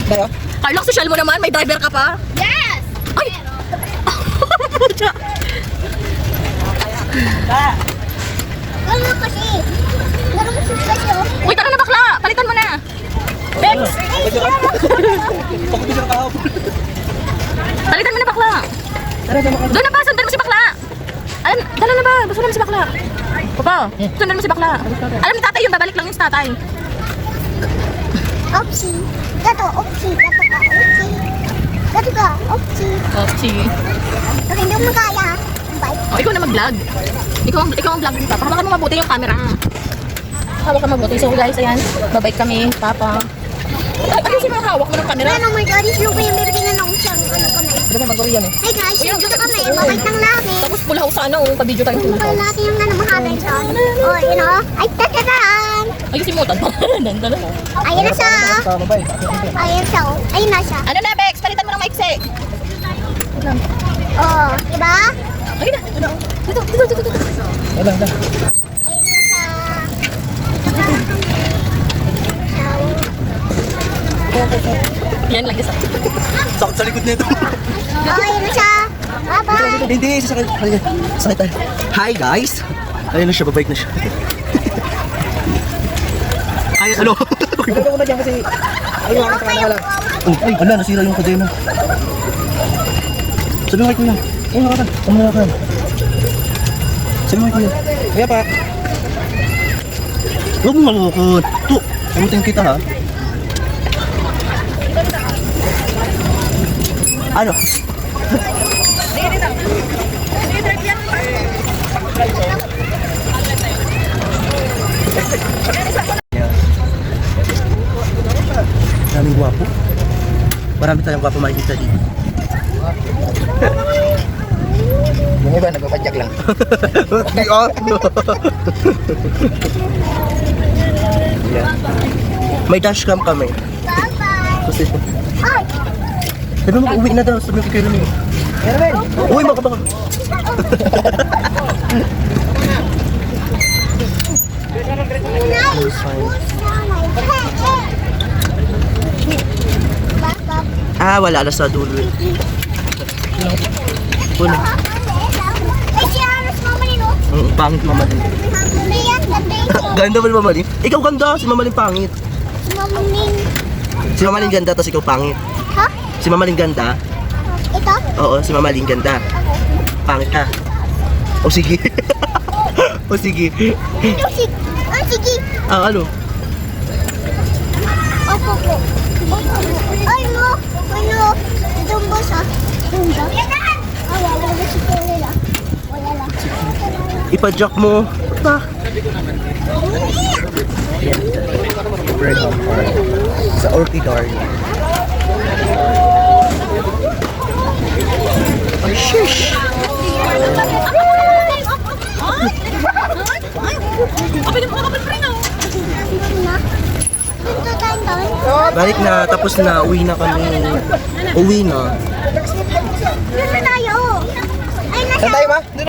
Carlo, social mo naman. May driver ka pa. Yes! Ay! Pucha. Ano kasi? Laro mo sa sa'yo. Uy, tara na bakla. Palitan mo na. Bex! Palitan mo na bakla. Doon na ba? Sundan mo si bakla. Alam, dala na ba? Sundan mo si bakla. Papa, sundan mo si bakla. Alam ni tatay yun, babalik lang yung si tatay. Opsi. Gato, opsi. Gato ka, opsi. Gato ka, opsi. Oh, sige. Pag hindi mo kaya, bye. Oh, ikaw na mag-vlog. Ikaw ang vlog dito. Hawakan mo mabuti yung camera. Hawak ka mabuti. So guys, ayan. Babait kami, Papa. Ayun si mga hawak mo ng camera. Ano, my God, is yung may meron na nung siyang ano kami. Ano ba mag yan eh? Hey guys, yung dito kami, babait ng labi. Tapos pulaw sa ano, pa-video tayo. Pag natin yung nanamahalan dyan. Oh, you know? Ay, tataran! Ay, si Mutan. Dandala mo. Ayun na siya. Ayun siya. Oh. Ayun na siya. Ano na, Bex? Palitan mo ng maiksi. Oh, diba? Ayun na. Dito. Ayun na siya. Yan lang isa. Sakit sa likod nito. Oh, ayun na siya. Bye-bye. Hindi, sasakit. Sakit tayo. Hi guys! Ayun na siya, babalik na siya. Ay, ano? Ito ko na dyan kasi ayun ako sa kanila. Ay, ala, nasira yung kadena. Sabi mo kay kuya. Ay, nakakan. Kumulakan. Sabi mo kay kuya. Kaya pa, Huwag mo malukot. To, samutin kita ha. Ano? Daming gwapo. Marami tayong gwapo makikita dito. yung iba nagpapadyak lang. Di oh. May dashcam kami. Bye-bye. Kasi Ay! sabi mo, uwi na daw. Sabi mo kay Rumi. Uwi, makabaka. Nice! Bye-bye. Ah, wala na sa dulo. Wala. Ay, si Aros Mama Lino. Pangit mamaling. Lian, ganda yun. Ganda ba ni mamaling? Ikaw ganda, si mamaling pangit. Si Mama Ning. Si mamaling ganda, tapos ikaw pangit. Ha? Si mamaling ganda? Ito? Oo, si mamaling ganda. Pangit ka. O sige. O sige. Ito, sige. Ah, ano? Opo po. Ay, mo. Ano? Itong boss, ah. Tumba. Ah, wala na si Kuya. Wala lang. Ipa-jack mo. Pa. Sa Orchidarium. Ay, shush! Balik na, tapos na, uwi na kami. Uwi na. Doon na tayo. Ay, nasa. Saan tayo ba? Doon